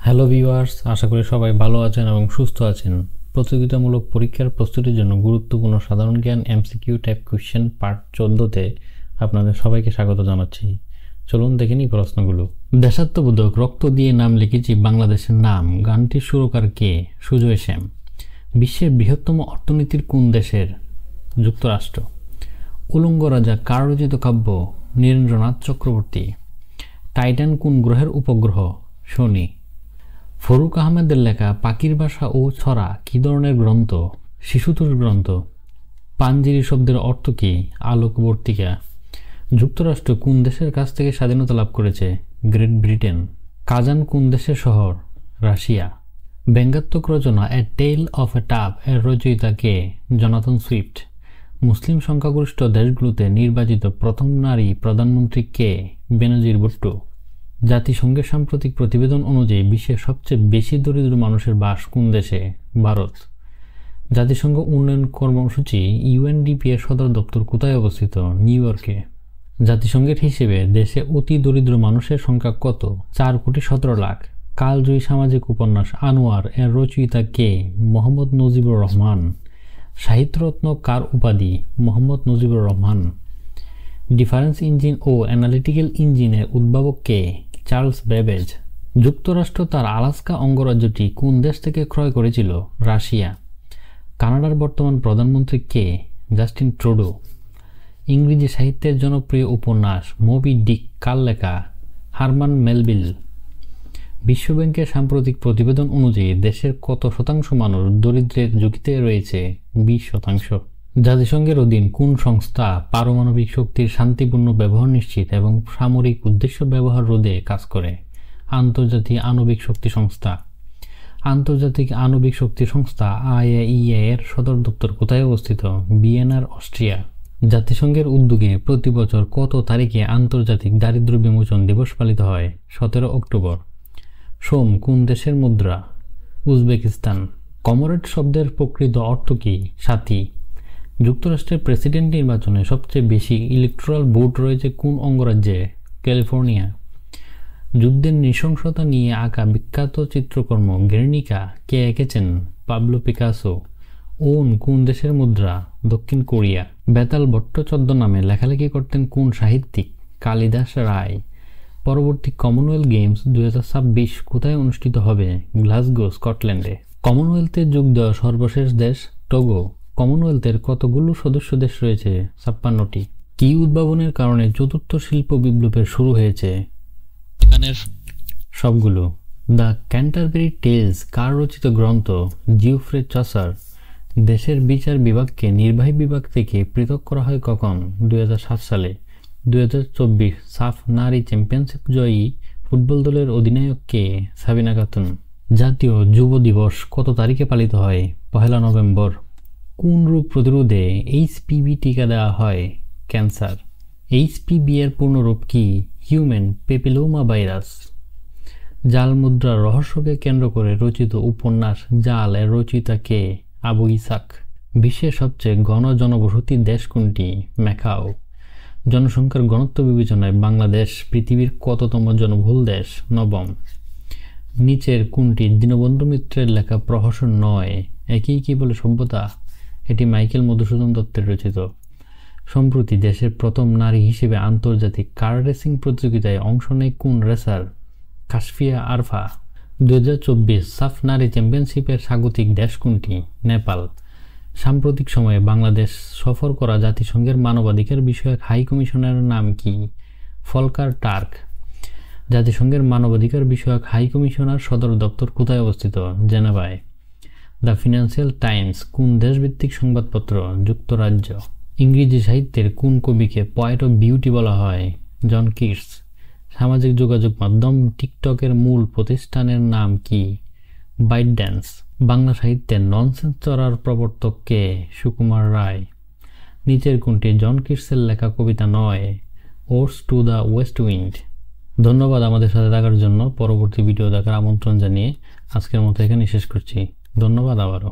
Hello viewers, আশা করি সবাই ভালো আছেন এবং সুস্থ আছেন। প্রতিযোগিতামূলক পরীক্ষার প্রস্তুতির জন্য গুরুত্বপূর্ণ সাধারণ জ্ঞান এমসিকিউ টাইপ কোশ্চেন পার্ট 14তে আপনাদের সবাইকে স্বাগত জানাচ্ছি। চলুন দেখে নিই প্রশ্নগুলো। দেশাত্মবোধক রক্ত দিয়ে নাম লিখেছি বাংলাদেশের নাম গানটির সুরকার কে? সুজয় শ্যাম। বিশ্বের বৃহত্তম অর্থনীতির কোন দেশের? যুক্তরাষ্ট্র। উলঙ্গ রাজা কার রচিত কাব্য? নীরেন্দ্রনাথ চক্রবর্তী। টাইটান কোন গ্রহের উপগ্রহ? শনি। ফরুক আহমেদের লেখা পাখির ভাষা ও ছড়া কি ধরনের গ্রন্থ? শিশুতোষ গ্রন্থ। পাঞ্জিরি শব্দের অর্থ কি? আলোকবর্তিকা। যুক্তরাষ্ট্র কোন দেশের কাছ থেকে স্বাধীনতা লাভ করেছে? Great Britain. কাজান কোন দেশের শহর? Russia. ব্যঙ্গাত্মক Rachana A tell of এ টাপ এর রচয়িতা কে? Jonathan Swift. মুসলিম সংখ্যাগরিষ্ঠ দেশগুলোতে নির্বাচিত প্রথম নারী প্রধানমন্ত্রী কে? বেনজির ভুট্টো। জাতিসংঘের সাম্প্রতিক প্রতিবেদন অনুযায়ী বিশ্বের সবচেয়ে বেশি দরিদ্র মানুষের বাস কোন দেশে? ভারত। জাতিসংঘ উন্নয়ন কর্মসূচি ইউএনডিপি এর সদর দপ্তর কোথায় অবস্থিত? নিউ ইয়র্কে। জাতিসংঘের হিসেবে দেশে অতি দরিদ্র মানুষের সংখ্যা কত? 4,17,00,000। কালজয়ী সামাজিক উপন্যাস আনোয়ার এর রচয়িতা কে? মোহাম্মদ নজিবুর রহমান। সাহিত্যরত্ন কার উপাধি? মোহাম্মদ নজিবুর রহমান। ডিফারেন্স ইঞ্জিন ও অ্যানালিটিক্যাল ইঞ্জিনের উদ্ভাবক কে? Charles Babbage. যুক্তরাষ্ট্র তার আলাস্কা অঙ্গরাজ্যটি কোন দেশ থেকে ক্রয় করেছিল? রাশিয়া। কানাডার বর্তমান প্রধানমন্ত্রী কে? Justin Trudeau. ইংরেজি সাহিত্যের জনপ্রিয় উপন্যাস মবি ডিক কার লেখা? Hermann Melville. বিশ্বব্যাংকের সাম্প্রতিক প্রতিবেদন অনুযায়ী দেশের কত শতাংশ মানুষ দরিদ্রের ঝুঁকিতে রয়েছে? 20%। জাতিসংঘের অধীন কোন সংস্থা পারমাণবিক শক্তির শান্তিপূর্ণ ব্যবহার নিশ্চিত এবং সামরিক উদ্দেশ্য ব্যবহার রোধে কাজ করে? আন্তর্জাতিক আণবিক শক্তি সংস্থা। আন্তর্জাতিক আণবিক শক্তি সংস্থা আইএইএ এর সদর দপ্তর কোথায় অবস্থিত? ভিয়েনার, অস্ট্রিয়া। জাতিসংঘের উদ্যোগে প্রতি বছর কত তারিখে আন্তর্জাতিক দারিদ্র্য বিমোচন দিবস পালিত হয়? 17 অক্টোবর। সোম কোন দেশের মুদ্রা? উজবেকিস্তান। কমরেড শব্দের প্রকৃত অর্থ কি? সাথী। যুক্তরাষ্ট্রের প্রেসিডেন্ট নির্বাচনে সবচেয়ে বেশি ইলেকট্রাল ভোট রয়েছে কোন অঙ্গরাজ্যে? ক্যালিফোর্নিয়া। যুদ্ধের নৃশংসতা নিয়ে আঁকা বিখ্যাত চিত্রকর্ম গের্নিকা কে এঁকেছেন? Pablo Picasso. ওন কোন দেশের মুদ্রা? দক্ষিণ কোরিয়া। বেতাল ভট্ট ছদ্মনামে লেখালেখি করতেন কোন সাহিত্যিক? কালিদাস রায়। পরবর্তী কমনওয়েলথ গেমস 2026 কোথায় অনুষ্ঠিত হবে? গ্লাসগো, স্কটল্যান্ডে। কমনওয়েলথে যোগ দেওয়া সর্বশেষ দেশ? টোগো। কমনওয়েলথের কতগুলো সদস্য দেশ রয়েছে? 56টি। কি উদ্ভাবনের কারণে চতুর্থ শিল্প বিপ্লবের শুরু হয়েছে? এখানের সবগুলো। দ্য ক্যান্টারবেরি টেলস কার রচিত গ্রন্থ? Geoffrey Chaucer. দেশের বিচার বিভাগকে নির্বাহী বিভাগ থেকে পৃথক করা হয় কখন? 2007 সালে। 2024 সাফ নারী চ্যাম্পিয়নশিপ জয়ী ফুটবল দলের অধিনায়ক কে? সাবিনা খাতুন। জাতীয় যুব দিবস কত তারিখে পালিত হয়? 1 নভেম্বর। কোন রোগ প্রতিরোধে এইচপিভি টিকা দেওয়া হয়? ক্যান্সার। এইচপিভি এর পূর্ণরূপ কি? Human papilloma virus. জাল মুদ্রার রহস্যকে কেন্দ্র করে রচিত উপন্যাস জাল এর রচয়িতা কে? আবু ইসাক। বিশ্বের সবচেয়ে ঘন জনবসতি দেশ কোনটি? ম্যাকাও। জনসংখ্যার ঘনত্ব বিবেচনায় বাংলাদেশ পৃথিবীর কততম জনবহুল দেশ? 9ম। নিচের কোনটি দীনবন্ধু মিত্রের লেখা প্রহসন নয়? একই কি বলে সভ্যতা। এটি মাইকেল মধুসূদন দত্তের রচিত। সম্প্রতি দেশের প্রথম নারী হিসেবে আন্তর্জাতিক কার রেসিং প্রতিযোগিতায় অংশ নেয় কোন রেসার? কাশফিয়া আরফা। 2024 সাফ নারী চ্যাম্পিয়নশিপের স্বাগতিক দেশ কোনটি? নেপাল। সাম্প্রতিক সময়ে বাংলাদেশ সফর করা জাতিসংঘের মানবাধিকার বিষয়ক হাই কমিশনারের নাম কি? ফলকার টার্ক। জাতিসংঘের মানবাধিকার বিষয়ক হাই কমিশনার সদর দপ্তর কোথায় অবস্থিত? জেনেভায়। দ্য ফিনান্সিয়াল টাইমস কোন দেশভিত্তিক সংবাদপত্র? যুক্তরাজ্য। ইংরেজি সাহিত্যের কোন কবিকে পয়েট অফ বিউটি বলা হয়? John Keats. সামাজিক যোগাযোগ মাধ্যম টিকটকের মূল প্রতিষ্ঠানের নাম কি? Byte dance. বাংলা সাহিত্যের ননসেন্স চরার প্রবর্তক কে? সুকুমার রায়। নিচের কোনটি জন কিটসের লেখা কবিতা নয়? Odds to the West wind. ধন্যবাদ আমাদের সাথে থাকার জন্য। পরবর্তী ভিডিও দেখার আমন্ত্রণ জানিয়ে আজকের মতো এখানে শেষ করছি। ধন্যবাদ আবারও।